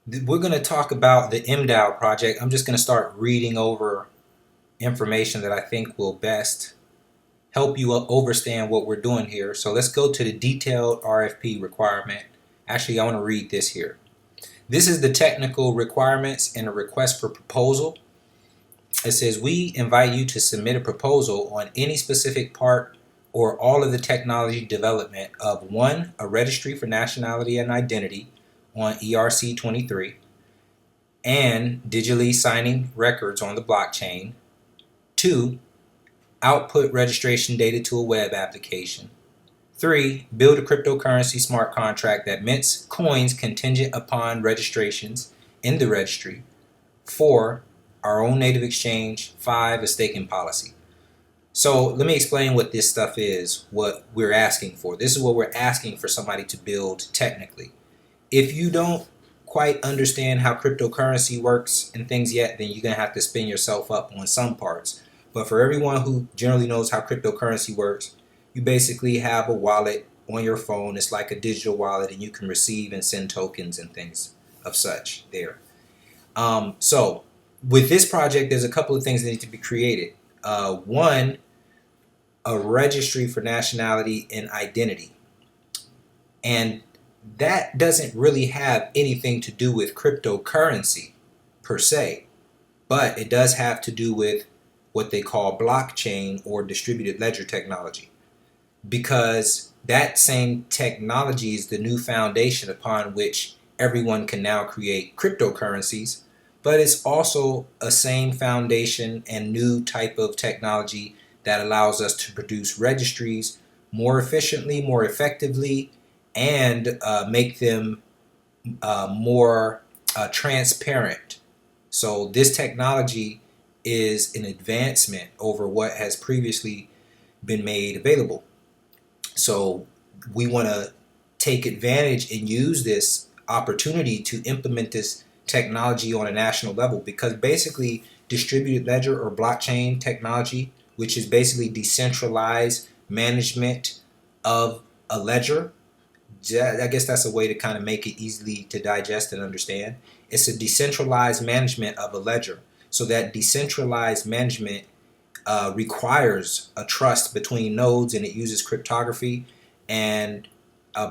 We're going to talk about the MDAO project. I'm just going to start reading over information that I think will best help you understand what we're doing here. So let's go to the detailed RFP requirement. Actually, I want to read this here. This is the technical requirements and a request for proposal. It says, we invite you to submit a proposal on any specific part or all of the technology development of 1. A registry for nationality and identity on ERC 23 and digitally signing records on the blockchain. 2. Output registration data to a web application. 3. Build a cryptocurrency smart contract that mints coins contingent upon registrations in the registry. 4. Our own native exchange. 5. A staking policy. So let me explain what this stuff is, what we're asking for. This is what we're asking for somebody to build technically. If you don't quite understand how cryptocurrency works and things yet, then you're going to have to spin yourself up on some parts. But for everyone who generally knows how cryptocurrency works, you basically have a wallet on your phone. It's like a digital wallet, and you can receive and send tokens and things of such there. So with this project, there's a couple of things that need to be created. One, a registry for nationality and identity. And that doesn't really have anything to do with cryptocurrency per se, but it does have to do with what they call blockchain or distributed ledger technology, because that same technology is the new foundation upon which everyone can now create cryptocurrencies, but it's also a same foundation and new type of technology that allows us to produce registries more efficiently, more effectively, and make them more transparent. So this technology is an advancement over what has previously been made available. So we want to take advantage and use this opportunity to implement this technology on a national level, because basically distributed ledger or blockchain technology, which is basically decentralized management of a ledger, I guess that's a way to kind of make it easily to digest and understand. It's a decentralized management of a ledger. So that decentralized management requires a trust between nodes, and it uses cryptography. And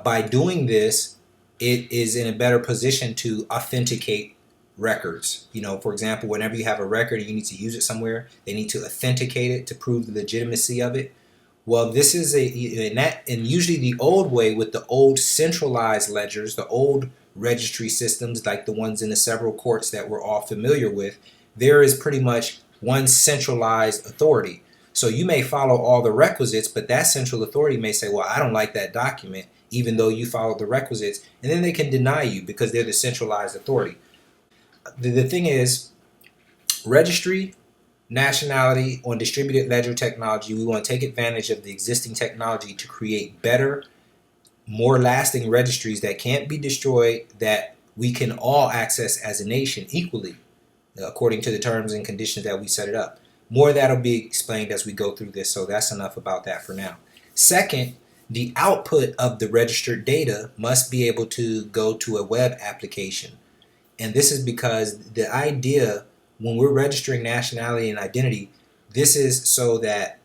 by doing this, it is in a better position to authenticate records. For example, whenever you have a record and you need to use it somewhere, they need to authenticate it to prove the legitimacy of it. Well, this is and usually the old way with the old centralized ledgers, the old registry systems like the ones in the several courts that we're all familiar with, there is pretty much one centralized authority. So you may follow all the requisites, but that central authority may say, well, I don't like that document, even though you followed the requisites, and then they can deny you because they're the centralized authority. The thing is, registry, nationality on distributed ledger technology, we want to take advantage of the existing technology to create better, more lasting registries that can't be destroyed, that we can all access as a nation equally, according to the terms and conditions that we set it up. More of that will be explained as we go through this, so that's enough about that for now. Second, the output of the registered data must be able to go to a web application. And this is because the idea, when we're registering nationality and identity, this is so that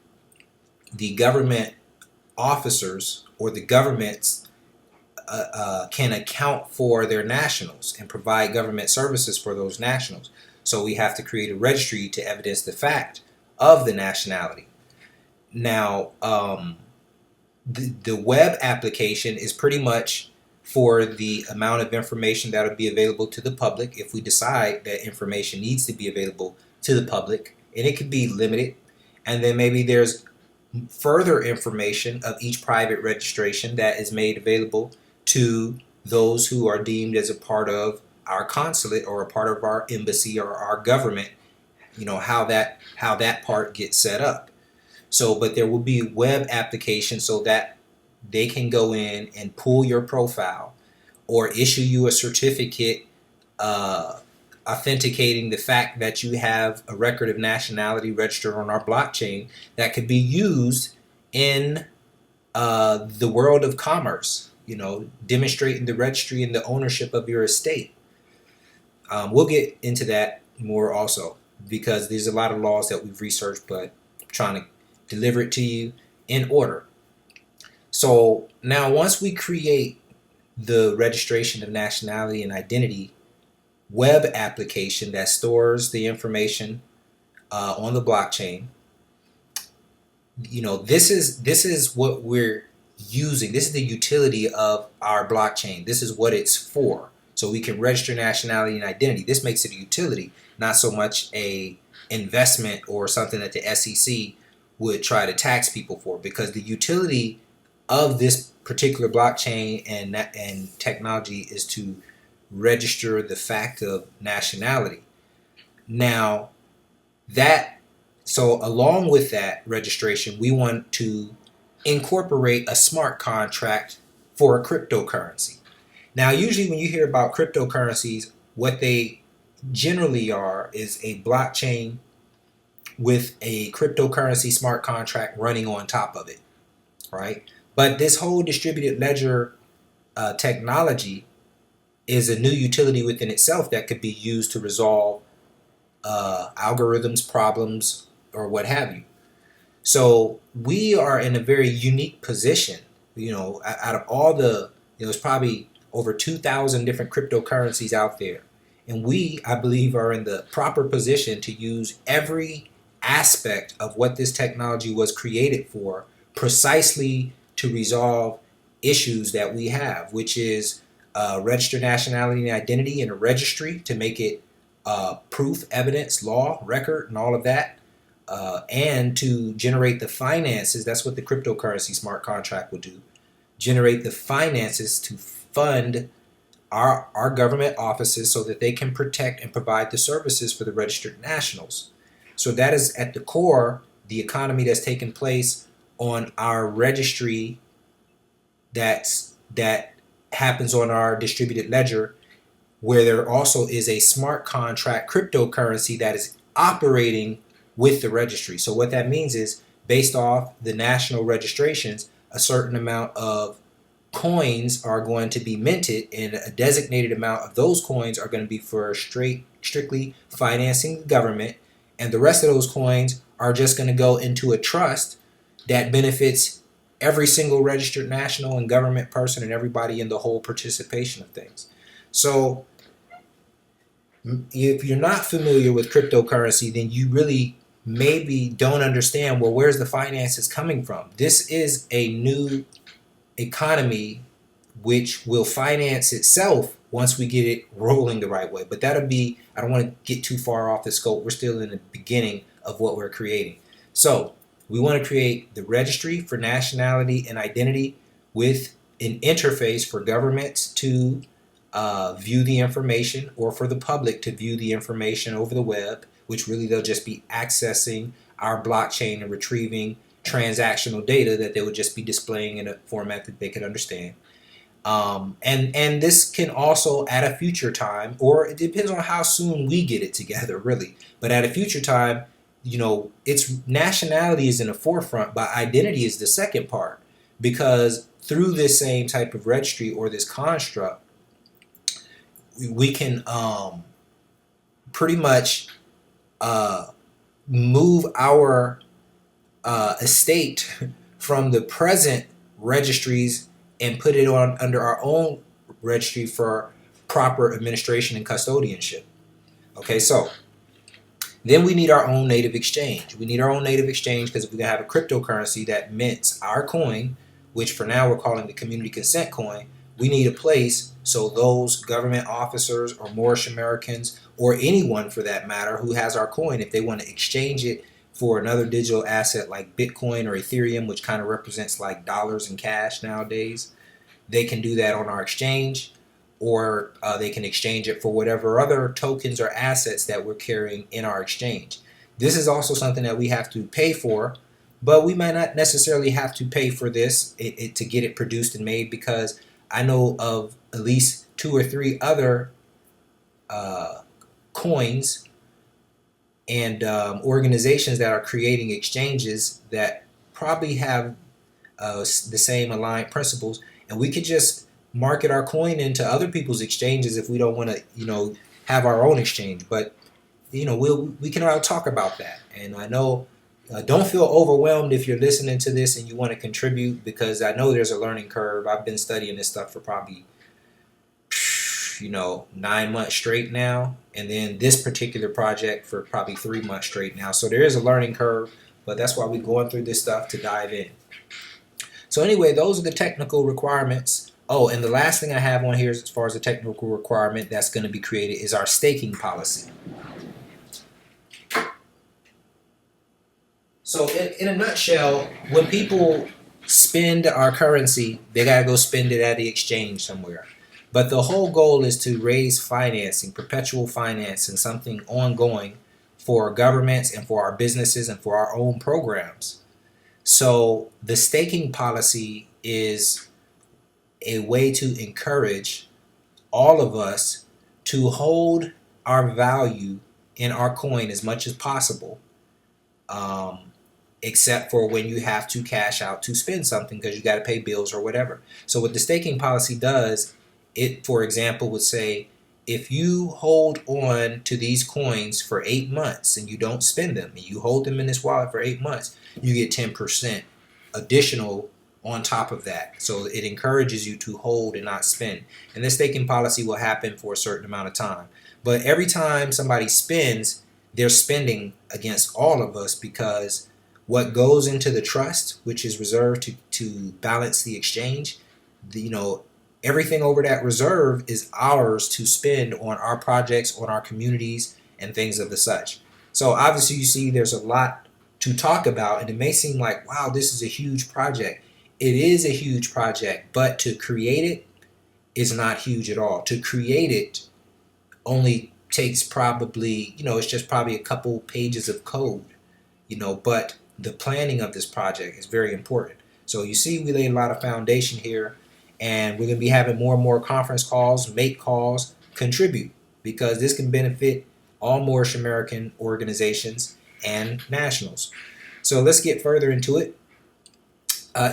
the government officers or the governments can account for their nationals and provide government services for those nationals. So we have to create a registry to evidence the fact of the nationality. Now, the web application is pretty much for the amount of information that will be available to the public if we decide that information needs to be available to the public, and it could be limited. And then maybe there's further information of each private registration that is made available to those who are deemed as a part of our consulate or a part of our embassy or our government, how that part gets set up. So, but there will be web applications so that they can go in and pull your profile or issue you a certificate authenticating the fact that you have a record of nationality registered on our blockchain that could be used in the world of commerce, demonstrating the registry and the ownership of your estate. We'll get into that more also because there's a lot of laws that we've researched, but I'm trying to deliver it to you in order. So now once we create the registration of nationality and identity web application that stores the information on the blockchain, this is what we're using. This is the utility of our blockchain. This is what it's for. So we can register nationality and identity. This makes it a utility, not so much a investment or something that the SEC would try to tax people for, because the utility of this particular blockchain and technology is to register the fact of nationality. Now, so along with that registration, we want to incorporate a smart contract for a cryptocurrency. Now, usually when you hear about cryptocurrencies, what they generally are is a blockchain with a cryptocurrency smart contract running on top of it, right? But this whole distributed ledger technology is a new utility within itself that could be used to resolve algorithms, problems, or what have you. So we are in a very unique position. Out of all there's probably over 2,000 different cryptocurrencies out there. And we, I believe, are in the proper position to use every aspect of what this technology was created for precisely to resolve issues that we have, which is register nationality and identity in a registry to make it proof, evidence, law, record, and all of that. And to generate the finances. That's what the cryptocurrency smart contract will do. Generate the finances to fund our government offices so that they can protect and provide the services for the registered nationals. So that is at the core, the economy that's taking place on our registry that happens on our distributed ledger, where there also is a smart contract cryptocurrency that is operating with the registry. So what that means is, based off the national registrations, a certain amount of coins are going to be minted, and a designated amount of those coins are going to be for strictly financing the government, and the rest of those coins are just going to go into a trust that benefits every single registered national and government person and everybody in the whole participation of things. So if you're not familiar with cryptocurrency, then you really maybe don't understand, well, where's the finances coming from? This is a new economy which will finance itself once we get it rolling the right way. But that'll be, I don't want to get too far off the scope. We're still in the beginning of what we're creating. So we want to create the registry for nationality and identity with an interface for governments to view the information, or for the public to view the information over the web, which really they'll just be accessing our blockchain and retrieving transactional data that they would just be displaying in a format that they could understand. And this can also, at a future time, or it depends on how soon we get it together, really, but at a future time, its nationality is in the forefront, but identity is the second part, because through this same type of registry or this construct, we can pretty much move our estate from the present registries and put it on under our own registry for proper administration and custodianship. Okay, so then we need our own native exchange. We need our own native exchange because if we're going to have a cryptocurrency that mints our coin, which for now we're calling the community consent coin, we need a place so those government officers or Moorish Americans, or anyone for that matter who has our coin, if they want to exchange it for another digital asset like Bitcoin or Ethereum, which kind of represents like dollars and cash nowadays, they can do that on our exchange, or they can exchange it for whatever other tokens or assets that we're carrying in our exchange. This is also something that we have to pay for, but we might not necessarily have to pay for this to get it produced and made, because I know of at least 2 or 3 other coins and organizations that are creating exchanges that probably have the same aligned principles, and we could just market our coin into other people's exchanges if we don't want to, have our own exchange. But we can all talk about that. And I know, don't feel overwhelmed if you're listening to this and you want to contribute, because I know there's a learning curve. I've been studying this stuff for probably 9 months straight now, and then this particular project for probably 3 months straight now. So there is a learning curve, but that's why we're going through this stuff, to dive in. So anyway, those are the technical requirements. Oh, and the last thing I have on here as far as the technical requirement that's going to be created is our staking policy. So in a nutshell, when people spend our currency, they got to go spend it at the exchange somewhere. But the whole goal is to raise financing, perpetual finance, and something ongoing for governments and for our businesses and for our own programs. So the staking policy is a way to encourage all of us to hold our value in our coin as much as possible, except for when you have to cash out to spend something because you got to pay bills or whatever. So what the staking policy does, it, for example, would say, if you hold on to these coins for 8 months and you don't spend them, and you hold them in this wallet for 8 months, you get 10% additional on top of that. So it encourages you to hold and not spend. And this staking policy will happen for a certain amount of time. But every time somebody spends, they're spending against all of us, because what goes into the trust, which is reserved to balance the exchange, everything over that reserve is ours to spend on our projects, on our communities, and things of the such. So obviously you see there's a lot to talk about, and it may seem like, wow, this is a huge project. It is a huge project, but to create it is not huge at all. To create it only takes probably, it's just probably a couple pages of code, but the planning of this project is very important. So you see we laid a lot of foundation here, and we're going to be having more and more conference calls, make calls, contribute, because this can benefit all Moorish American organizations and nationals. So let's get further into it.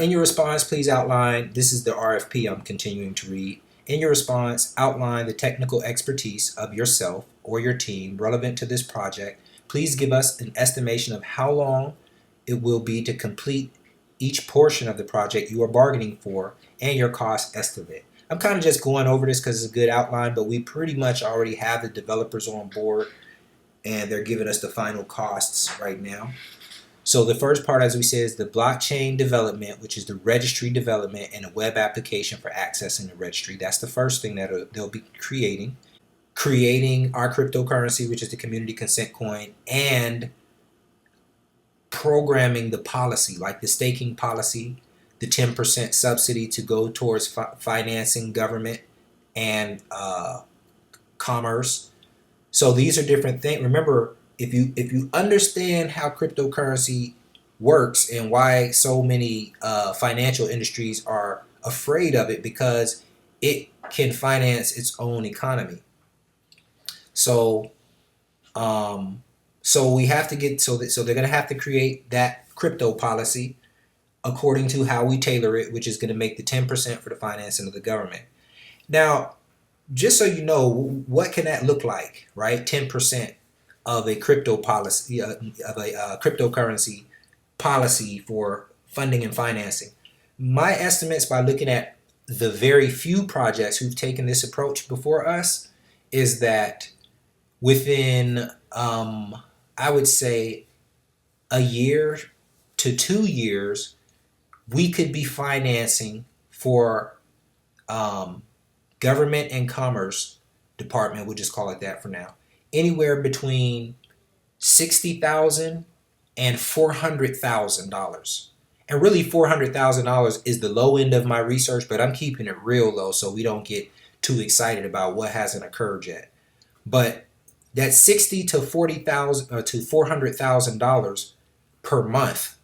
In your response, please outline, this is the RFP I'm continuing to read. In your response, outline the technical expertise of yourself or your team relevant to this project. Please give us an estimation of how long it will be to complete each portion of the project you are bargaining for, and your cost estimate. I'm kind of just going over this because it's a good outline, but we pretty much already have the developers on board, and they're giving us the final costs right now. So the first part, as we said, is the blockchain development, which is the registry development and a web application for accessing the registry. That's the first thing that they'll be creating. Creating our cryptocurrency, which is the community consent coin, and programming the policy, like the staking policy, the 10% subsidy to go towards financing government and commerce. So these are different things. Remember, if you understand how cryptocurrency works and why so many financial industries are afraid of it, because it can finance its own economy. So we have to get, so they're going to have to create that crypto policy according to how we tailor it, which is going to make the 10% for the financing of the government. Now, just so you know, what can that look like, right? 10% of a crypto policy, of a cryptocurrency policy for funding and financing. My estimates, by looking at the very few projects who've taken this approach before us, is that within, I would say, a year to 2 years, we could be financing for government and commerce department, we'll just call it that for now, anywhere between $60,000 and $400,000. And really $400,000 is the low end of my research, but I'm keeping it real low so we don't get too excited about what hasn't occurred yet. But that's $60,000 to $40,000 to $400,000 per month,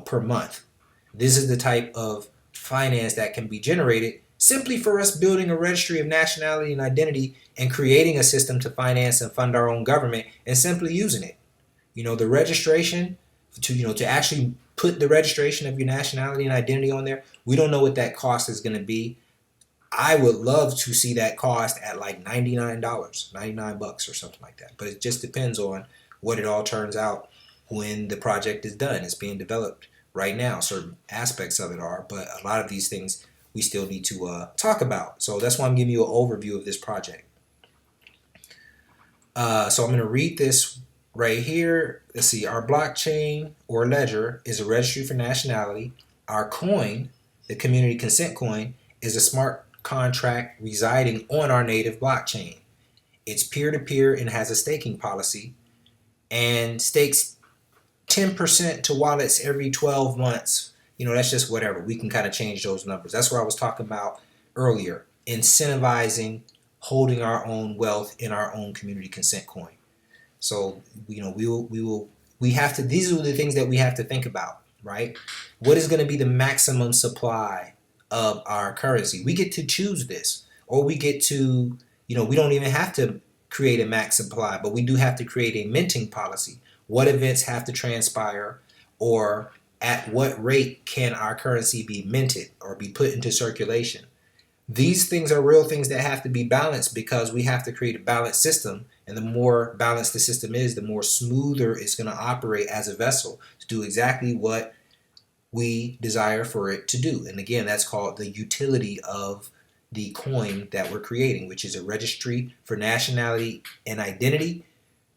per month. This is the type of finance that can be generated simply for us building a registry of nationality and identity and creating a system to finance and fund our own government and simply using it. The registration to actually put the registration of your nationality and identity on there, we don't know what that cost is going to be. I would love to see that cost at like $99, $99 or something like that. But it just depends on what it all turns out when the project is done. It's being developed right now. Certain aspects of it are, but a lot of these things we still need to talk about. So that's why I'm giving you an overview of this project. So I'm going to read this right here. Let's see. Our blockchain or ledger is a registry for nationality. Our coin, the community consent coin, is a smart contract residing on our native blockchain. It's peer-to-peer and has a staking policy and stakes 10% to wallets every 12 months. That's just whatever. We can kind of change those numbers. That's what I was talking about earlier. Incentivizing holding our own wealth in our own community consent coin. So, we have to, these are the things that we have to think about, right? What is going to be the maximum supply of our currency? We get to choose this, or we get to, we don't even have to create a max supply, but we do have to create a minting policy. What events have to transpire, or at what rate can our currency be minted or be put into circulation? These things are real things that have to be balanced, because we have to create a balanced system, and the more balanced the system is, the more smoother it's going to operate as a vessel to do exactly what we desire for it to do. And again, that's called the utility of the coin that we're creating, which is a registry for nationality and identity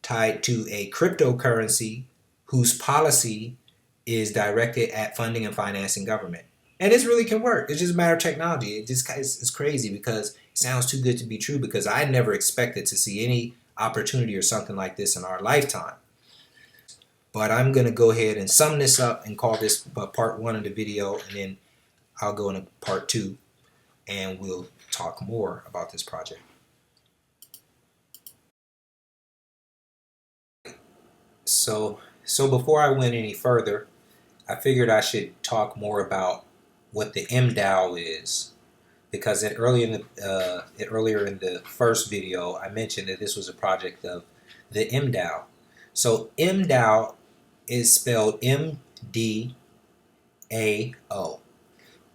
tied to a cryptocurrency whose policy is directed at funding and financing government. And this really can work. It's just a matter of technology. It's crazy because it sounds too good to be true, because I never expected to see any opportunity or something like this in our lifetime. But I'm going to go ahead and sum this up and call this part 1 of the video, and then I'll go into part 2 and we'll talk more about this project. So before I went any further, I figured I should talk more about what the MDAO is, because earlier in the first video I mentioned that this was a project of the MDAO. So MDAO is spelled M-D-A-O.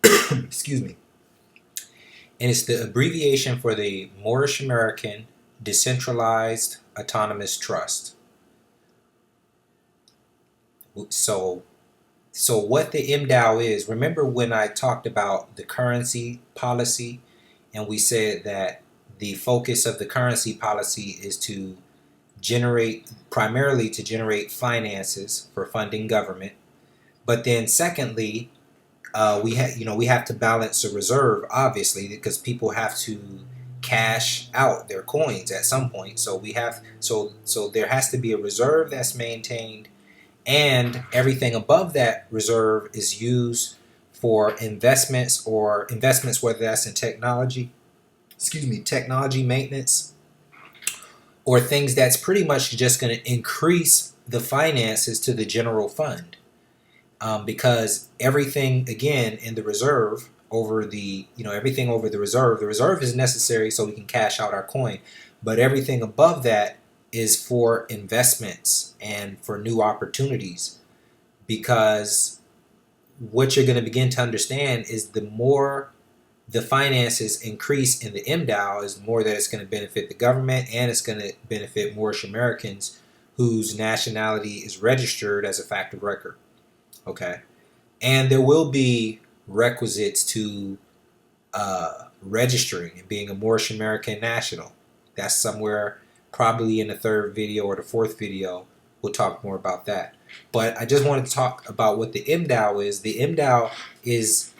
Excuse me. And it's the abbreviation for the Moorish American Decentralized Autonomous Trust. So what the MDAO is, remember when I talked about the currency policy, and we said that the focus of the currency policy is to primarily generate finances for funding government, but then secondly, we have to balance a reserve, obviously, because people have to cash out their coins at some point. So there has to be a reserve that's maintained, and everything above that reserve is used for investments, whether that's in technology maintenance, or things that's pretty much just going to increase the finances to the general fund. Because everything, again, in the reserve everything over the reserve is necessary so we can cash out our coin, but everything above that is for investments and for new opportunities. Because what you're going to begin to understand is the more the finances increase in the MDAO, is the more that it's going to benefit the government, and it's going to benefit Moorish Americans whose nationality is registered as a fact of record. Okay, and there will be requisites to registering and being a Moorish American national. That's somewhere probably in the 3rd video or the 4th video. We'll talk more about that. But I just wanted to talk about what the MDAO is. The MDAO is,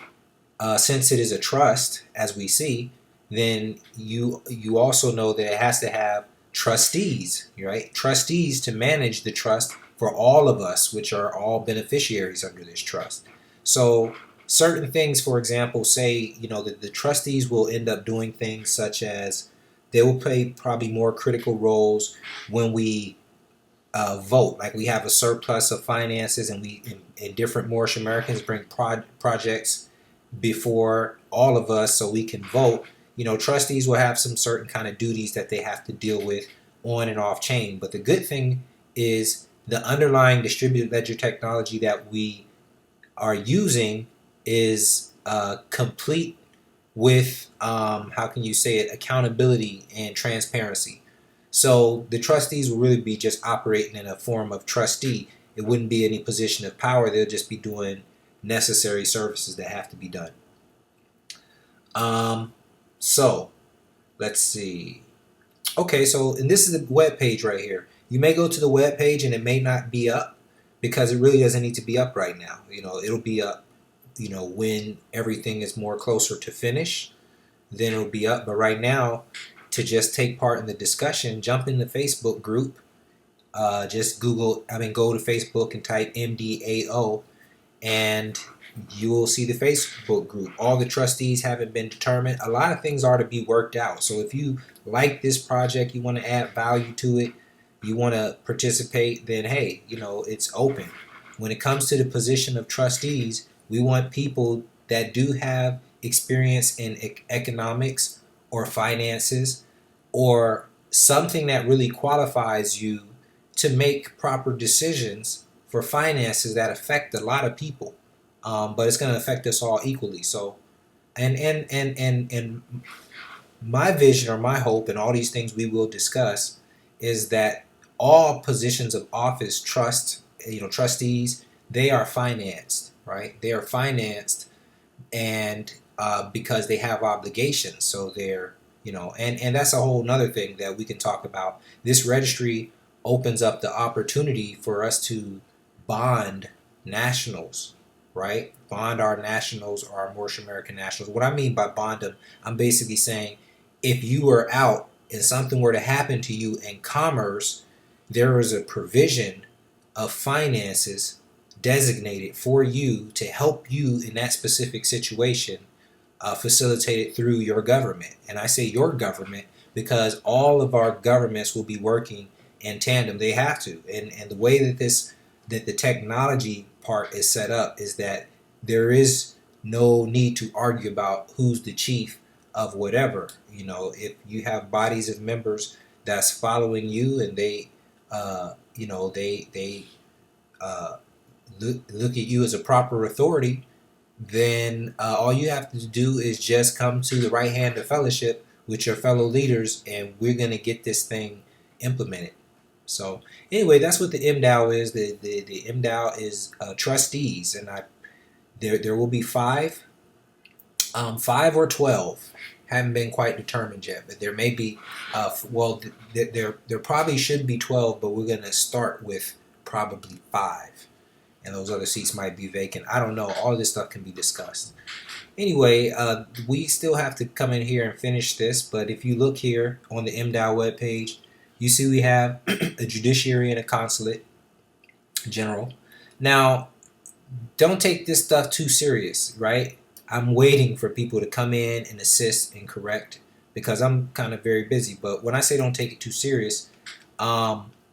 since it is a trust, as we see, then you also know that it has to have trustees, right? Trustees to manage the trust for all of us, which are all beneficiaries under this trust. So certain things, for example, say, that the trustees will end up doing things such as they will play probably more critical roles when we vote. Like, we have a surplus of finances, and and different Moorish Americans bring projects before all of us so we can vote. Trustees will have some certain kind of duties that they have to deal with on and off chain. But the good thing is the underlying distributed ledger technology that we are using is complete with, how can you say it, accountability and transparency. So the trustees will really be just operating in a form of trustee. It wouldn't be any position of power. They'll just be doing necessary services that have to be done. So let's see. Okay, so and this is the web page right here. You may go to the web page and it may not be up because it really doesn't need to be up right now. It'll be up, when everything is more closer to finish, then it'll be up. But right now, to just take part in the discussion, jump in the Facebook group. Just go to Facebook and type MDAO, and you will see the Facebook group. All the trustees haven't been determined. A lot of things are to be worked out. So if you like this project, you want to add value to it, you want to participate, then hey, it's open. When it comes to the position of trustees, we want people that do have experience in economics or finances or something that really qualifies you to make proper decisions for finances that affect a lot of people. But it's going to affect us all equally. So, and my vision or my hope, and all these things we will discuss, is that all positions of office, trustees, they are financed, right? They are financed, and because they have obligations, so they're, and that's a whole nother thing that we can talk about. This registry opens up the opportunity for us to bond nationals, right? Bond our nationals or our Moorish American nationals. What I mean by bond them, I'm basically saying if you were out and something were to happen to you in commerce, there is a provision of finances designated for you to help you in that specific situation, facilitated through your government. And I say your government because all of our governments will be working in tandem. They have to. And the way that the technology part is set up is that there is no need to argue about who's the chief of whatever. If you have bodies of members that's following you and they look at you as a proper authority, then all you have to do is just come to the right hand of fellowship with your fellow leaders, and we're going to get this thing implemented. So anyway, that's what the MDAO is. The MDAO is trustees, and there will be five or 12. Haven't been quite determined yet, but there may be. There probably should be 12, but we're going to start with probably 5, and those other seats might be vacant. I don't know. All this stuff can be discussed. Anyway, we still have to come in here and finish this, but if you look here on the MDAO webpage, you see we have a judiciary and a consulate general. Now, don't take this stuff too serious, right? I'm waiting for people to come in and assist and correct because I'm kind of very busy. But when I say don't take it too serious,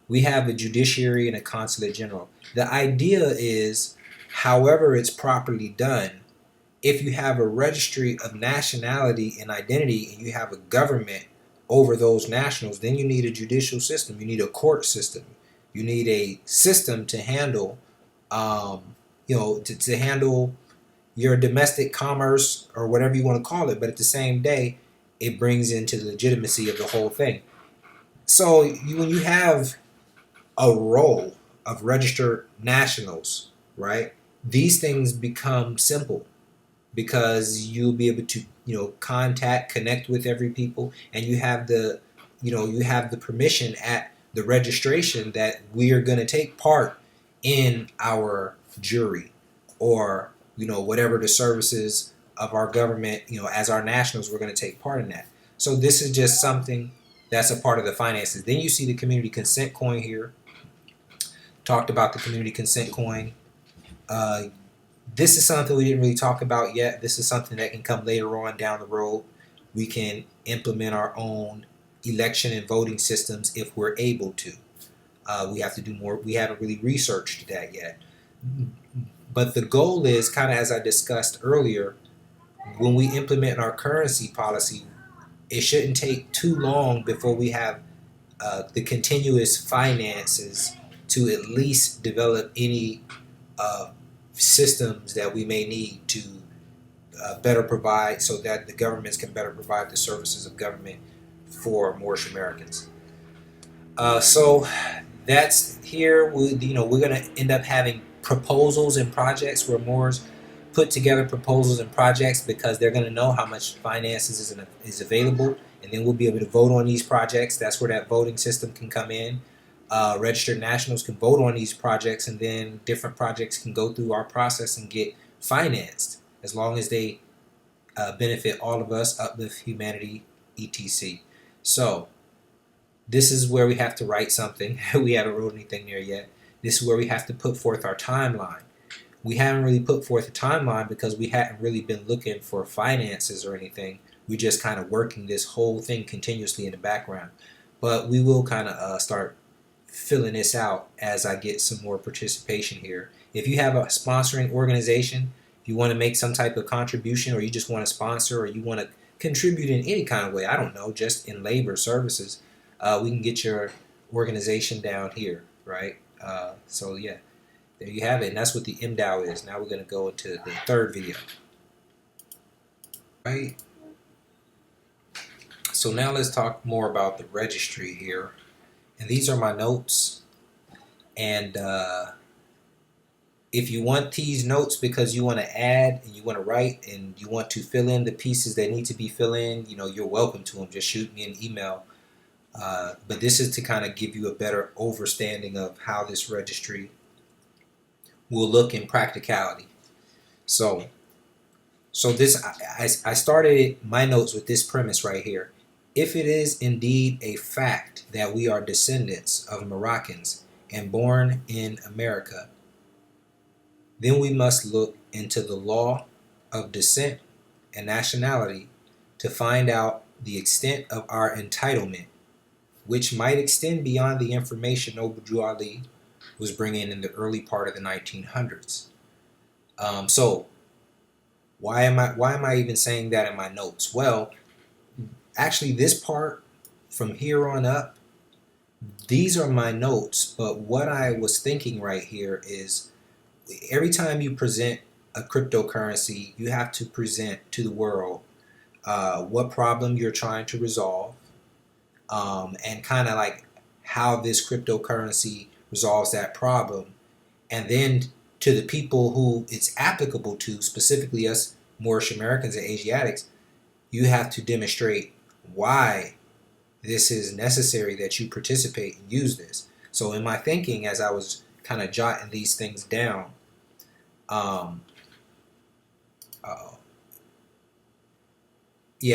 we have a judiciary and a consulate general. The idea is, however it's properly done, if you have a registry of nationality and identity and you have a government over those nationals, then you need a judicial system. You need a court system. You need a system to handle, to handle your domestic commerce or whatever you want to call it. But at the same day, it brings into the legitimacy of the whole thing. So when you have a roll of registered nationals, right, these things become simple because you'll be able to connect with every people, and you have the permission at the registration that we are going to take part in our jury or whatever the services of our government, as our nationals, we're going to take part in that. So this is just something that's a part of the finances. Then you see the community consent coin here. Talked about the community consent coin. This is something we didn't really talk about yet. This is something that can come later on down the road. We can implement our own election and voting systems if we're able to. We have to do more. We haven't really researched that yet. But the goal is, kind of as I discussed earlier, when we implement our currency policy, it shouldn't take too long before we have the continuous finances to at least develop any systems that we may need to better provide, so that the governments can better provide the services of government for Moorish Americans. So that's here. We're going to end up having proposals and projects where Moors put together proposals and projects, because they're going to know how much finances is available, and then we'll be able to vote on these projects. That's where that voting system can come in. Registered nationals can vote on these projects, and then different projects can go through our process and get financed, as long as they benefit all of us, uplift humanity, etc. So this is where we have to write something. We haven't wrote anything there yet. This is where we have to put forth our timeline. We haven't really put forth a timeline because we hadn't really been looking for finances or anything. We're just kind of working this whole thing continuously in the background. But we will kind of start filling this out as I get some more participation here. If you have a sponsoring organization, if you want to make some type of contribution, or you just want to sponsor, or you want to contribute in any kind of way, I don't know, just in labor services, we can get your organization down here, right? So yeah, there you have it, and that's what the MDAO is. Now we're going to go into the third video, right? So now let's talk more about the registry here, and these are my notes. And if you want these notes because you want to add and you want to write and you want to fill in the pieces that need to be filled in, you're welcome to them. Just shoot me an email. But this is to kind of give you a better understanding of how this registry will look in practicality. So this, I started my notes with this premise right here. If it is indeed a fact that we are descendants of Moroccans and born in America, then we must look into the law of descent and nationality to find out the extent of our entitlement, which might extend beyond the information Noble Ali was bringing in the early part of the 1900s. So why am I even saying that in my notes? Well, actually, this part from here on up, these are my notes. But what I was thinking right here is, every time you present a cryptocurrency, you have to present to the world what problem you're trying to resolve, and kind of like how this cryptocurrency resolves that problem. And then to the people who it's applicable to, specifically us Moorish Americans and Asiatics, you have to demonstrate why this is necessary that you participate and use this. So in my thinking, as I was kind of jotting these things down,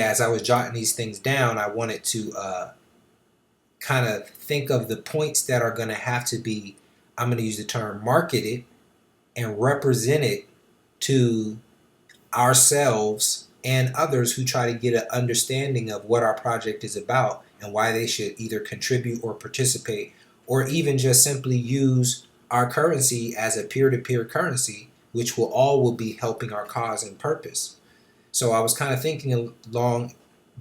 as I was jotting these things down, I wanted to kind of think of the points that are going to have to be, I'm going to use the term, marketed and represented to ourselves and others who try to get an understanding of what our project is about and why they should either contribute or participate, or even just simply use our currency as a peer-to-peer currency, which will be helping our cause and purpose. So I was kind of thinking along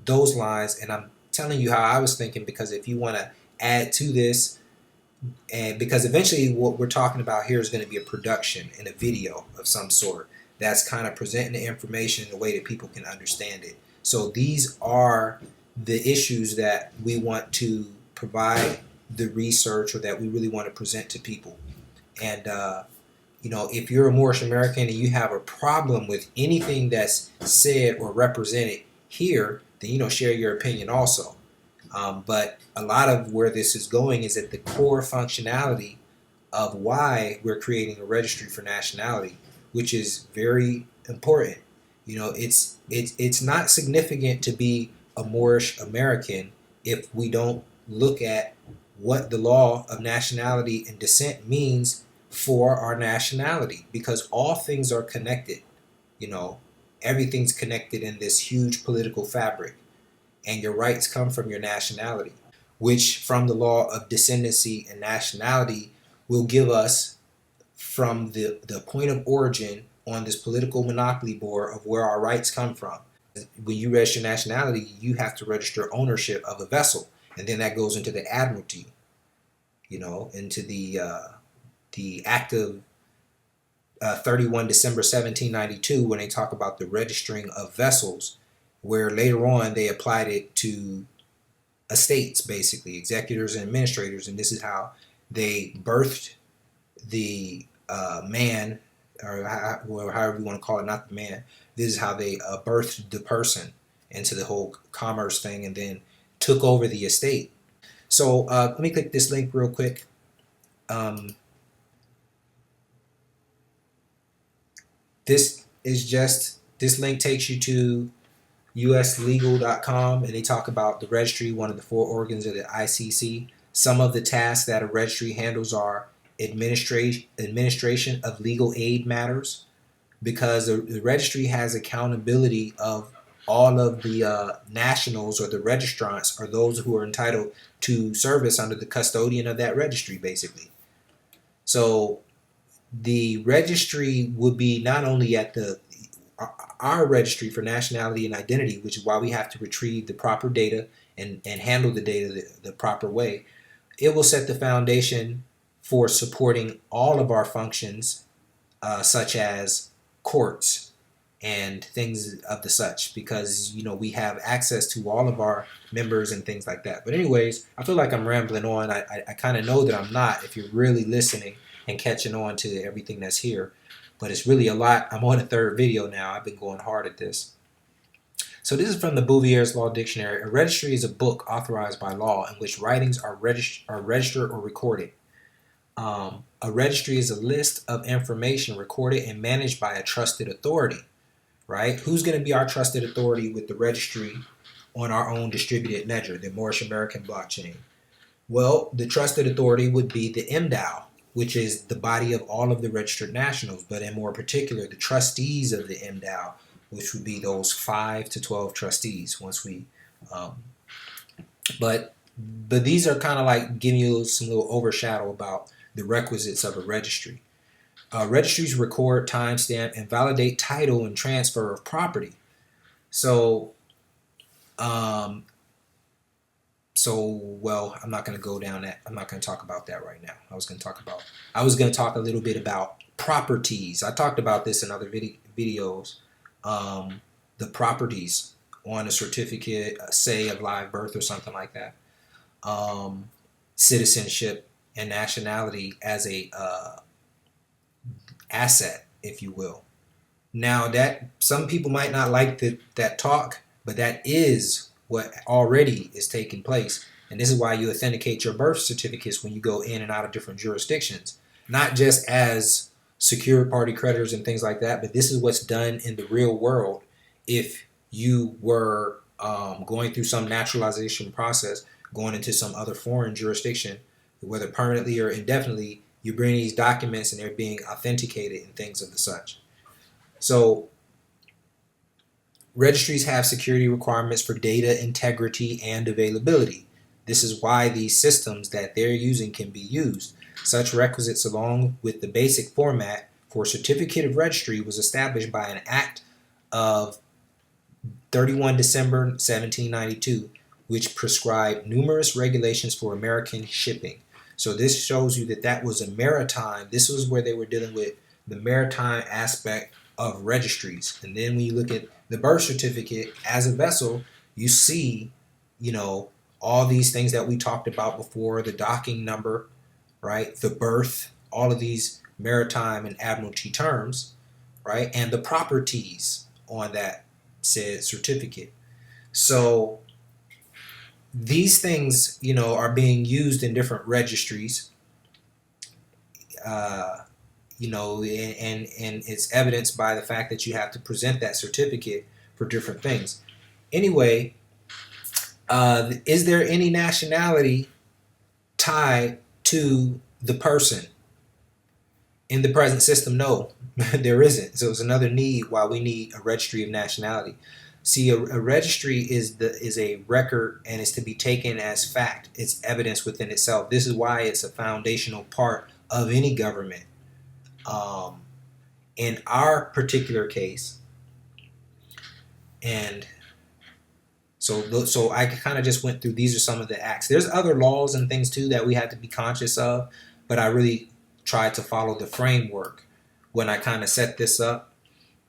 those lines, and I'm telling you how I was thinking, because if you want to add to this, and because eventually what we're talking about here is going to be a production and a video of some sort that's kind of presenting the information in a way that people can understand it. So these are the issues that we want to provide the research, or that we really want to present to people. And if you're a Moorish American and you have a problem with anything that's said or represented here, then share your opinion also. But a lot of where this is going is at the core functionality of why we're creating a registry for nationality, which is very important. It's not significant to be a Moorish American if we don't look at what the law of nationality and descent means for our nationality, because all things are connected. Everything's connected in this huge political fabric, and your rights come from your nationality, which from the law of descendancy and nationality will give us from the point of origin on this political monopoly board of where our rights come from. When you register nationality, you have to register ownership of a vessel, and then that goes into the admiralty, into the active 31 December 1792 when they talk about the registering of vessels, where later on they applied it to estates, basically executors and administrators, and this is how they birthed the man, or however you want to call it, not the man. This is how they birthed the person into the whole commerce thing, and then took over the estate. So let me click this link real quick. This link takes you to uslegal.com, and they talk about the registry, one of the four organs of the ICC. Some of the tasks that a registry handles are administration of legal aid matters, because the registry has accountability of all of the nationals, or the registrants, or those who are entitled to service under the custodian of that registry, basically. So the registry would be not only at our registry for nationality and identity, which is why we have to retrieve the proper data and handle the data the proper way. It will set the foundation for supporting all of our functions, such as courts and things of the such, because we have access to all of our members and things like that. But anyways, I feel like I'm rambling on. I kind of know that I'm not, if you're really listening and catching on to everything that's here. But it's really a lot. I'm on the third video now. I've been going hard at this. So this is from the Bouvier's Law Dictionary. A registry is a book authorized by law in which writings are registered or recorded. A registry is a list of information recorded and managed by a trusted authority, right? Who's going to be our trusted authority with the registry on our own distributed ledger, the Moorish American Blockchain? Well, the trusted authority would be the MDAO, which is the body of all of the registered nationals, but in more particular, the trustees of the MDAO, which would be those 5 to 12 trustees. But these are kind of like giving you some little overshadow about the requisites of a registry. Registries record, timestamp, and validate title and transfer of property. So, well, I'm not going to go down that. I'm not going to talk about that right now. I was going to talk a little bit about properties. I talked about this in other videos. The properties on a certificate, say of live birth or something like that. Citizenship and nationality as a asset, if you will. Now, that some people might not like that talk, but that is what already is taking place. And this is why you authenticate your birth certificates when you go in and out of different jurisdictions, not just as secured party creditors and things like that, but this is what's done in the real world. If you were going through some naturalization process, going into some other foreign jurisdiction, whether permanently or indefinitely, you bring these documents and they're being authenticated and things of the such. So registries have security requirements for data integrity and availability. This is why these systems that they're using can be used. Such requisites, along with the basic format for certificate of registry, was established by an act of 31 December 1792, which prescribed numerous regulations for American shipping. So this shows you that was a maritime. This was where they were dealing with the maritime aspect of registries. And then when you look at the birth certificate as a vessel, you see, all these things that we talked about before, the docking number, right? The birth, all of these maritime and admiralty terms, right? And the properties on that said certificate. So these things, are being used in different registries, and it's evidenced by the fact that you have to present that certificate for different things. Anyway, is there any nationality tied to the person? In the present system, no, there isn't. So it's another need why we need a registry of nationality. See, a registry is a record, and it's to be taken as fact. It's evidence within itself. This is why it's a foundational part of any government. In our particular case, and so I kind of just went through, these are some of the acts. There's other laws and things too that we have to be conscious of, but I really tried to follow the framework, when I kind of set this up.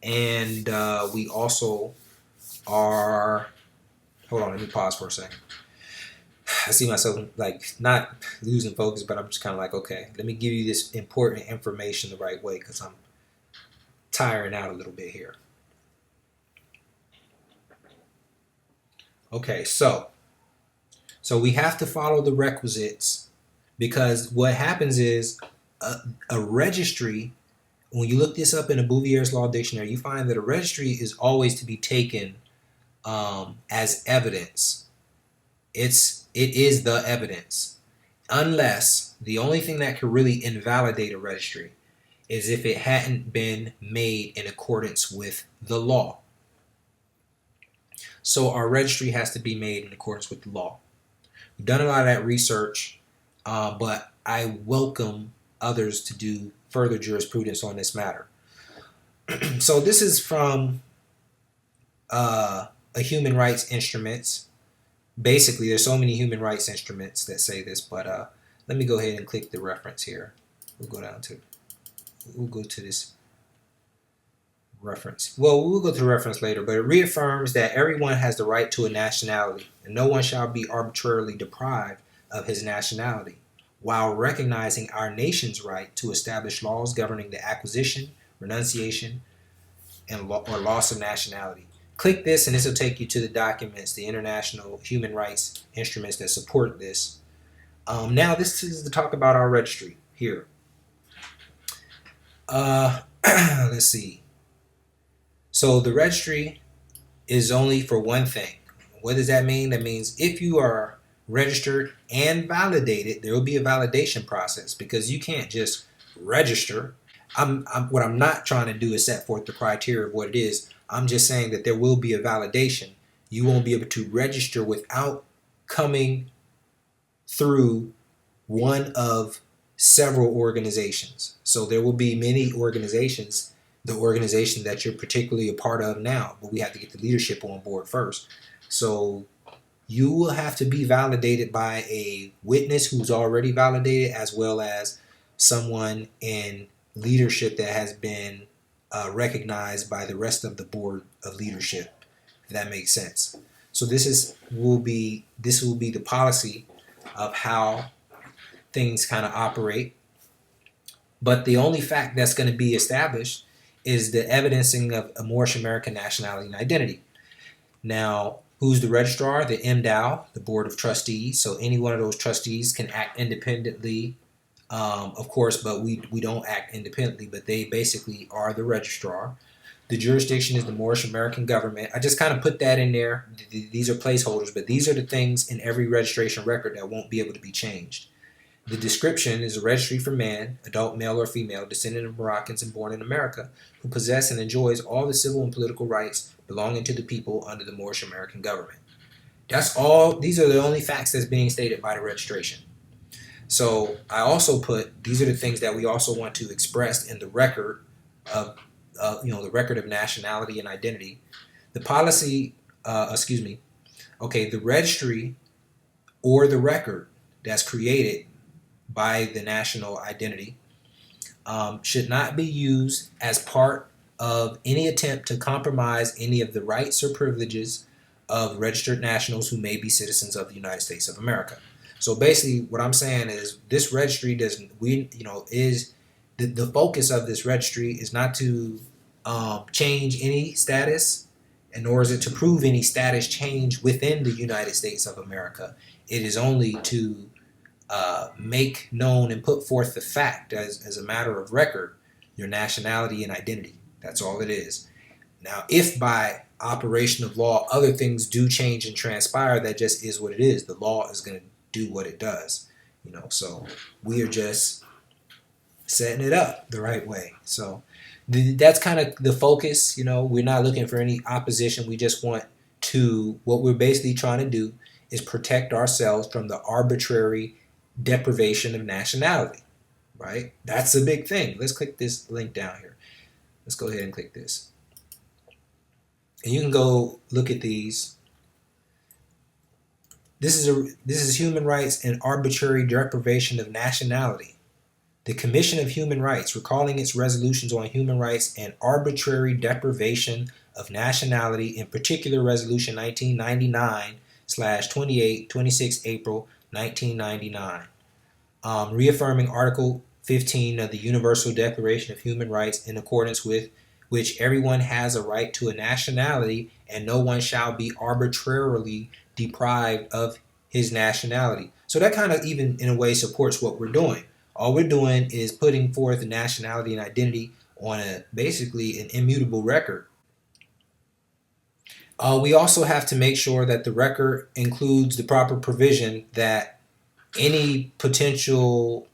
And we also are, hold on, let me pause for a second. I see myself like not losing focus, but I'm just kind of like, okay, let me give you this important information the right way, because I'm tiring out a little bit here. Okay, so we have to follow the requisites, because what happens is a registry, when you look this up in a Bouvier's Law Dictionary, you find that a registry is always to be taken as evidence. It is the evidence, unless the only thing that could really invalidate a registry is if it hadn't been made in accordance with the law. So our registry has to be made in accordance with the law. We've done a lot of that research, but I welcome others to do further jurisprudence on this matter. So this is from a human rights instruments. Basically, there's so many human rights instruments that say this, but let me go ahead and click the reference here. We'll go to this reference. Well, we'll go to the reference later, but it reaffirms that everyone has the right to a nationality, and no one shall be arbitrarily deprived of his nationality, while recognizing our nation's right to establish laws governing the acquisition, renunciation, and or loss of nationality. Click this and this will take you to the documents, the international human rights instruments that support this. Now this is to talk about our registry here. Let's see. So the registry is only for one thing. What does that mean? That means if you are registered and validated, there will be a validation process, because you can't just register. What I'm not trying to do is set forth the criteria of what it is. I'm just saying that there will be a validation. You won't be able to register without coming through one of several organizations. So there will be many organizations, the organization that you're particularly a part of now, but we have to get the leadership on board first. So you will have to be validated by a witness who's already validated, as well as someone in leadership that has been recognized by the rest of the board of leadership, if that makes sense. So this will be the policy of how things kind of operate. But the only fact that's going to be established is the evidencing of a Moorish American nationality and identity. Now, who's the registrar? The MDAO, the Board of Trustees. So any one of those trustees can act independently, of course, but we don't act independently, but they basically are the registrar. The jurisdiction is the Moorish American government. I just kind of put that in there. These are placeholders, but these are the things in every registration record that won't be able to be changed. The description is a registry for man, adult male or female, descendant of Moroccans and born in America, who possess and enjoys all the civil and political rights belonging to the people under the Moorish American government. That's all. These are the only facts that's being stated by the registration. So I also put, these are the things that we also want to express in the record of, the record of nationality and identity. The policy, the registry or the record that's created by the national identity should not be used as part of any attempt to compromise any of the rights or privileges of registered nationals who may be citizens of the United States of America. So basically what I'm saying is this registry is the focus of this registry is not to change any status, and nor is it to prove any status change within the United States of America. It is only to make known and put forth the fact as a matter of record, your nationality and identity. That's all it is. Now, if by operation of law other things do change and transpire, that just is what it is. The law is going to do what it does. So we are just setting it up the right way. So that's kind of the focus. We're not looking for any opposition. We just want to, what we're basically trying to do is protect ourselves from the arbitrary deprivation of nationality, right? That's a big thing. Let's click this link down here. Let's go ahead and click this. And you can go look at these. This is human rights and arbitrary deprivation of nationality. The Commission of Human Rights, recalling its resolutions on human rights and arbitrary deprivation of nationality, in particular Resolution 1999/28, 26 April 1999, reaffirming Article 15 of the Universal Declaration of Human Rights, in accordance with which everyone has a right to a nationality and no one shall be arbitrarily deprived of his nationality. So that kind of even in a way supports what we're doing. All we're doing is putting forth a nationality and identity on basically an immutable record. We also have to make sure that the record includes the proper provision that any potential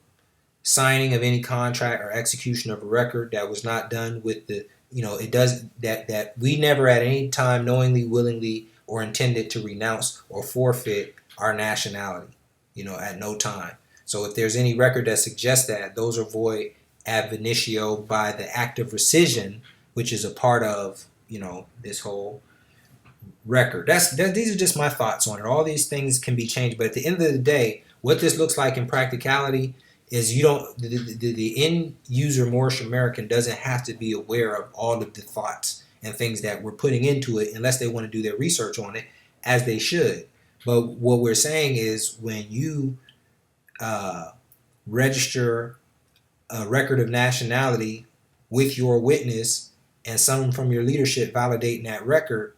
signing of any contract or execution of a record that was not done with the, it does that we never at any time knowingly, willingly, or intended to renounce or forfeit our nationality, at no time. So if there's any record that suggests that, those are void ab initio by the act of rescission, which is a part of, this whole record. These are just my thoughts on it. All these things can be changed, but at the end of the day, what this looks like in practicality is the end user Moorish American doesn't have to be aware of all of the thoughts and things that we're putting into it unless they want to do their research on it, as they should. But what we're saying is when you register a record of nationality with your witness and someone from your leadership validating that record,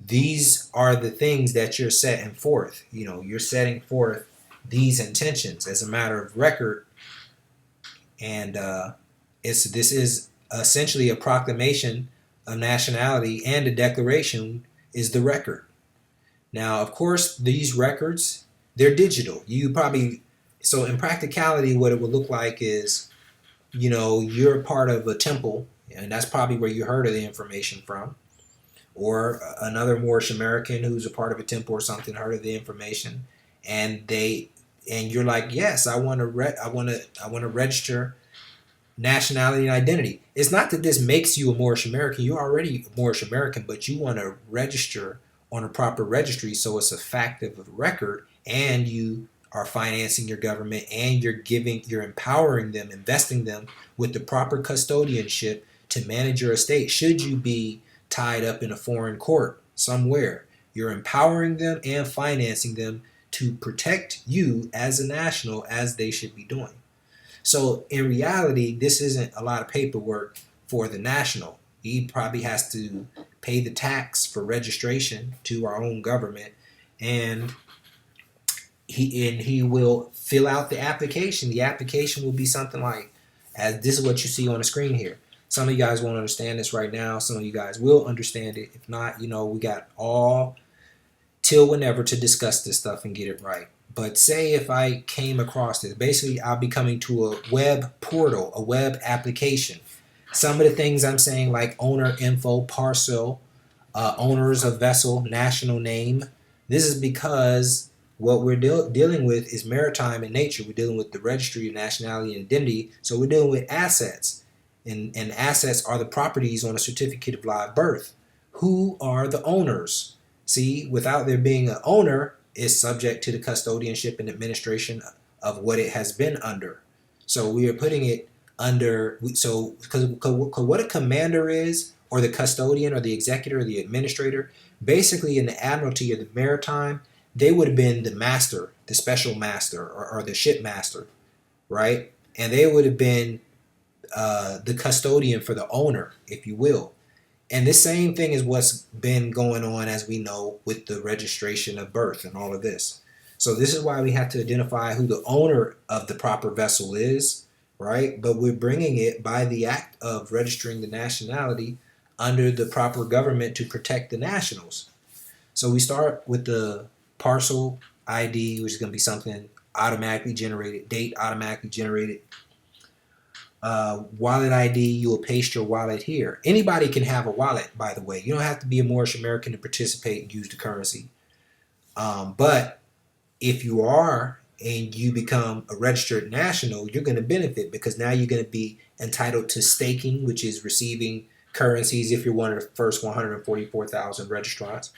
these are the things that you're setting forth. You're setting forth these intentions as a matter of record, and this is essentially a proclamation of nationality, and a declaration is the record. Now, of course, these records, they're digital. So in practicality, what it would look like is, you're part of a temple, and that's probably where you heard of the information from, or another Moorish American who's a part of a temple or something heard of the information, and you're like, yes, I want to register nationality and identity. It's not that this makes you a Moorish American. You're already a Moorish American, but you want to register on a proper registry so it's a fact of a record, and you are financing your government, and you're empowering them, investing them with the proper custodianship to manage your estate should you be tied up in a foreign court somewhere. You're empowering them and financing them to protect you as a national, as they should be doing. So in reality, this isn't a lot of paperwork for the national. He probably has to pay the tax for registration to our own government, and he will fill out the application. The application will be something like, as this is what you see on the screen here. Some of you guys won't understand this right now. Some of you guys will understand it. If not, we got all till whenever to discuss this stuff and get it right. But say if I came across this, basically I'll be coming to a web portal, a web application. Some of the things I'm saying, like owner info, parcel, owners of vessel, national name. This is because what we're dealing with is maritime in nature. We're dealing with the Registry of Nationality and Identity. So we're dealing with assets. And assets are the properties on a certificate of live birth. Who are the owners? See, without there being an owner, it's subject to the custodianship and administration of what it has been under. So we are putting it under, so because what a commander is, or the custodian, or the executor, or the administrator, basically in the admiralty or the maritime, they would have been the master, the special master, or the ship master, right? And they would have been the custodian for the owner, if you will. And the same thing is what's been going on, as we know, with the registration of birth and all of this. So this is why we have to identify who the owner of the proper vessel is, right? But we're bringing it by the act of registering the nationality under the proper government to protect the nationals. So we start with the parcel ID, which is going to be something automatically generated, date automatically generated. Wallet ID, you will paste your wallet here. Anybody can have a wallet, by the way. You don't have to be a Moorish American to participate and use the currency. But if you are and you become a registered national, you're going to benefit, because now you're going to be entitled to staking, which is receiving currencies if you're one of the first 144,000 registrants.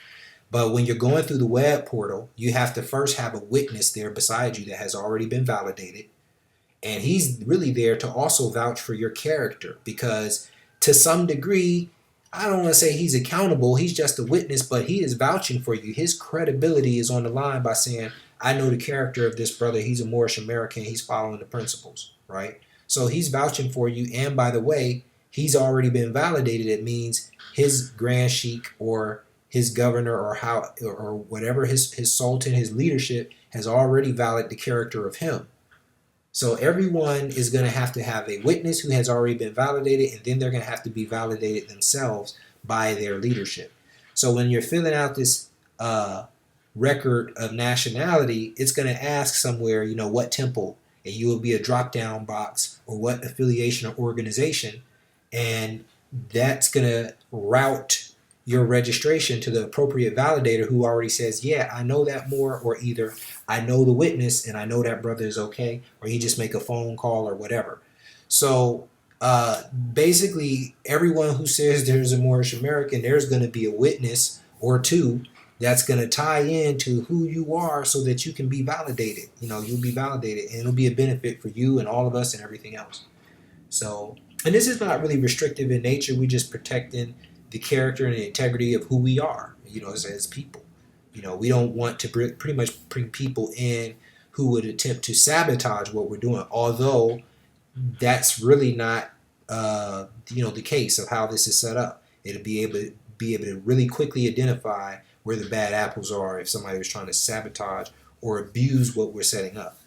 But when you're going through the web portal, you have to first have a witness there beside you that has already been validated. And he's really there to also vouch for your character, because to some degree, I don't want to say he's accountable, he's just a witness, but he is vouching for you. His credibility is on the line by saying, I know the character of this brother, he's a Moorish American, he's following the principles, right? So he's vouching for you, and by the way, he's already been validated. It means his grand sheikh or his governor or whatever, his sultan, his leadership has already validated the character of him. So everyone is going to have a witness who has already been validated, and then they're going to have to be validated themselves by their leadership. So when you're filling out this record of nationality, it's going to ask somewhere, what temple, and you will be a drop-down box, or what affiliation or organization, and that's going to route your registration to the appropriate validator who already says, yeah, I know that Moor, or either I know the witness and I know that brother is okay, or he just make a phone call or whatever. So basically, everyone who says there's a Moorish American, there's going to be a witness or two that's going to tie into who you are so that you can be validated. You'll be validated, and it'll be a benefit for you and all of us and everything else. So, and this is not really restrictive in nature. We're just protecting the character and the integrity of who we are, as people. We don't want to pretty much bring people in who would attempt to sabotage what we're doing, although that's really not, the case of how this is set up. It'll be able to really quickly identify where the bad apples are if somebody was trying to sabotage or abuse what we're setting up.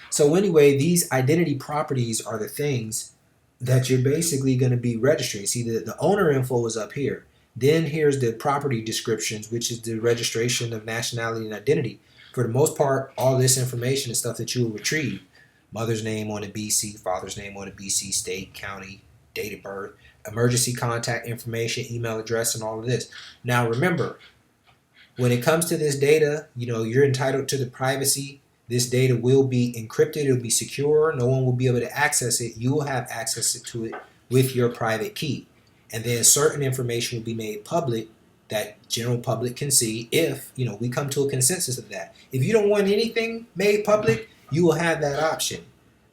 So anyway, these identity properties are the things that you're basically going to be registering. See, the owner info is up here. Then here's the property descriptions, which is the registration of nationality and identity. For the most part, all this information is stuff that you will retrieve. Mother's name on a BC, father's name on a BC, state, county, date of birth, emergency contact information, email address, and all of this. Now remember, when it comes to this data, you're entitled to the privacy. This data will be encrypted. It'll be secure. No one will be able to access it. You will have access to it with your private key. And then certain information will be made public that general public can see if, we come to a consensus of that. If you don't want anything made public, you will have that option.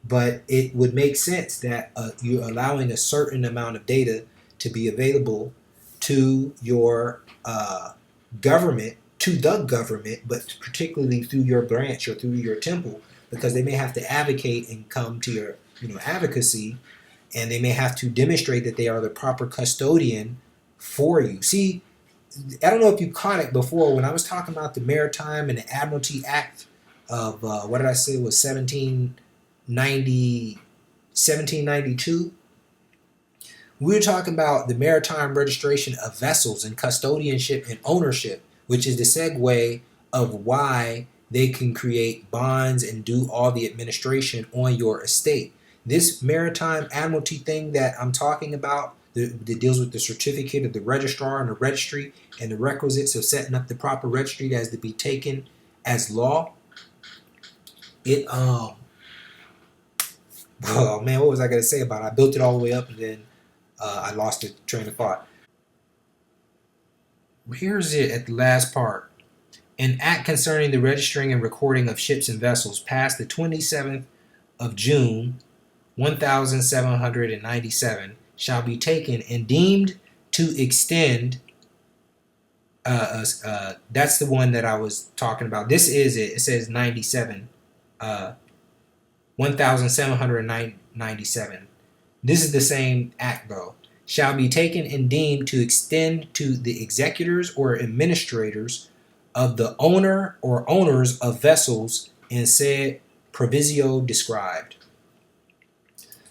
But it would make sense that you're allowing a certain amount of data to be available to your government, to the government, but particularly through your branch or through your temple, because they may have to advocate and come to your advocacy, and they may have to demonstrate that they are the proper custodian for you. See, I don't know if you caught it before when I was talking about the Maritime and the Admiralty Act of what did I say, it was 1792. We were talking about the maritime registration of vessels and custodianship and ownership, which is the segue of why they can create bonds and do all the administration on your estate. This maritime admiralty thing that I'm talking about, that deals with the certificate of the registrar and the registry and the requisites of setting up the proper registry that has to be taken as law. Oh man, what was I going to say about it? I built it all the way up and then I lost the train of thought. Here's it at the last part. An act concerning the registering and recording of ships and vessels passed the 27th of June 1797 shall be taken and deemed to extend. That's the one that I was talking about. This is it. It says 97. 1797. This is the same act though. Shall be taken and deemed to extend to the executors or administrators of the owner or owners of vessels in said proviso described.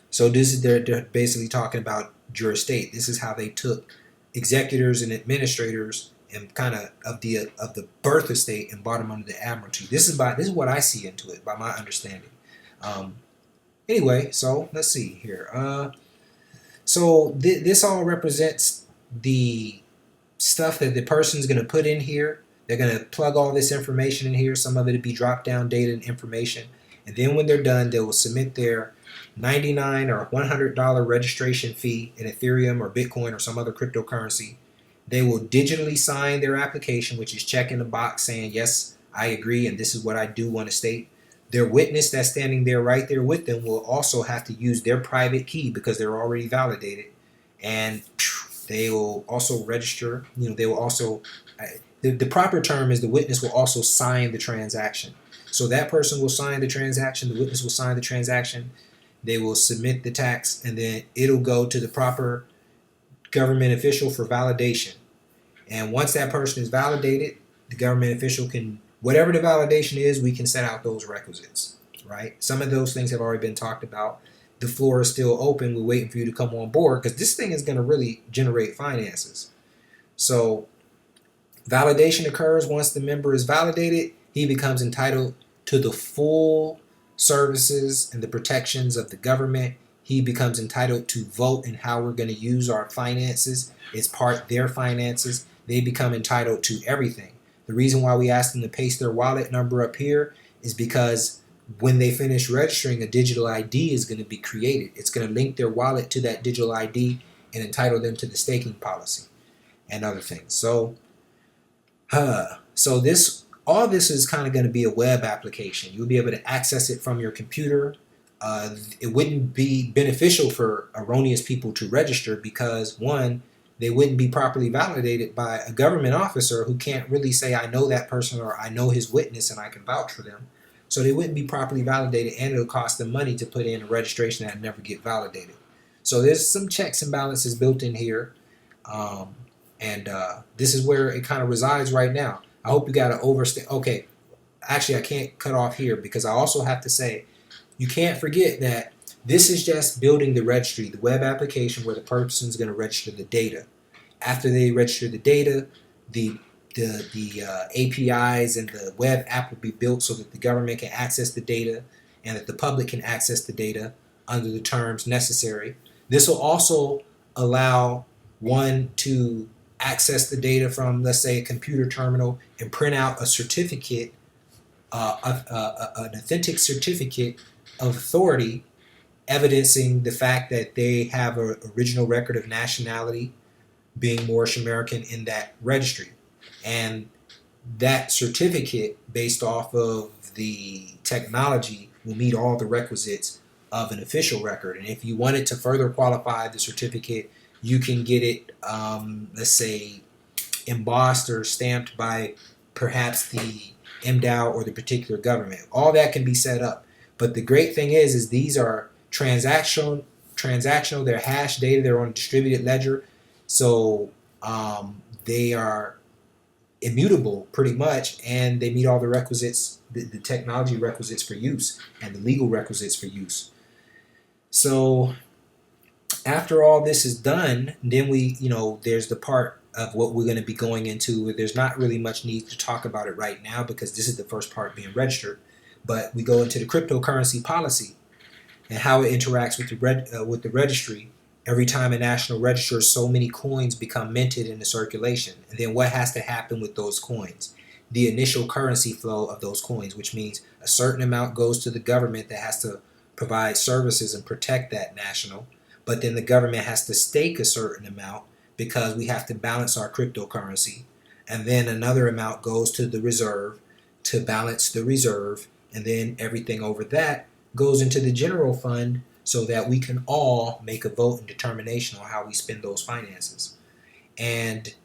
So this is they're basically talking about your estate. This is how they took executors and administrators and kind of the birth estate and brought them under the admiralty. This is what I see into it by my understanding. Anyway, so let's see here. So this all represents the stuff that the person's going to put in here. They're going to plug all this information in here. Some of it will be drop-down data and information. And then when they're done, they will submit their $99 or $100 registration fee in Ethereum or Bitcoin or some other cryptocurrency. They will digitally sign their application, which is checking the box saying, yes, I agree, and this is what I do want to state. Their witness that's standing there right there with them will also have to use their private key because they're already validated, and they will also register. They will also, the proper term is the witness will also sign the transaction. So that person will sign the transaction, the witness will sign the transaction, they will submit the tax, and then it'll go to the proper government official for validation. And once that person is validated, the government official can, whatever the validation is, we can set out those requisites, right? Some of those things have already been talked about. The floor is still open. We're waiting for you to come on board because this thing is going to really generate finances. So validation occurs once the member is validated. He becomes entitled to the full services and the protections of the government. He becomes entitled to vote in how we're going to use our finances. It's part their finances. They become entitled to everything. The reason why we ask them to paste their wallet number up here is because when they finish registering, a digital ID is going to be created. It's going to link their wallet to that digital ID and entitle them to the staking policy and other things. So all this is kind of going to be a web application. You'll be able to access it from your computer. It wouldn't be beneficial for erroneous people to register because, one, they wouldn't be properly validated by a government officer who can't really say, I know that person or I know his witness and I can vouch for them. So they wouldn't be properly validated, and it'll cost them money to put in a registration that never get validated. So there's some checks and balances built in here. And this is where it kind of resides right now. I hope you got to overstand. Okay, actually, I can't cut off here because I also have to say, you can't forget that this is just building the registry, the web application where the person's going to register the data. After they register the data, the APIs and the web app will be built so that the government can access the data and that the public can access the data under the terms necessary. This will also allow one to access the data from, let's say, a computer terminal and print out a certificate, an authentic certificate of authority evidencing the fact that they have an original record of nationality, being Moorish American, in that registry. And that certificate, based off of the technology, will meet all the requisites of an official record. And if you wanted to further qualify the certificate, you can get it, let's say, embossed or stamped by perhaps the MDAO or the particular government. All that can be set up. But the great thing is these are transactional, they're hash data, they're on a distributed ledger. So they are immutable pretty much, and they meet all the requisites, the technology requisites for use and the legal requisites for use. So after all this is done, then there's the part of what we're going to be going into. There's not really much need to talk about it right now because this is the first part being registered. But we go into the cryptocurrency policy and how it interacts with the registry. Every time a national registers, so many coins become minted into circulation. And then what has to happen with those coins? The initial currency flow of those coins, which means a certain amount goes to the government that has to provide services and protect that national. But then the government has to stake a certain amount because we have to balance our cryptocurrency. And then another amount goes to the reserve to balance the reserve. And then everything over that goes into the general fund so that we can all make a vote and determination on how we spend those finances. And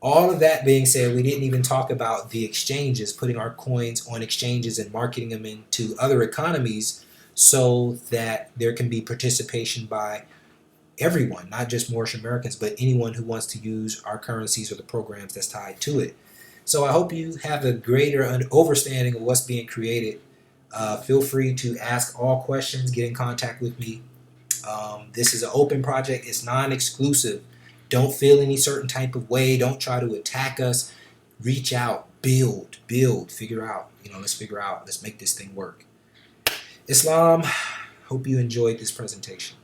all of that being said, we didn't even talk about the exchanges, putting our coins on exchanges and marketing them into other economies so that there can be participation by everyone, not just Moorish Americans, but anyone who wants to use our currencies or the programs that's tied to it. So I hope you have a greater understanding of what's being created. Feel free to ask all questions, get in contact with me. This is an open project. It's non-exclusive. Don't feel any certain type of way. Don't try to attack us. Reach out, build, figure out. Let's figure out. Let's make this thing work. Islam, hope you enjoyed this presentation.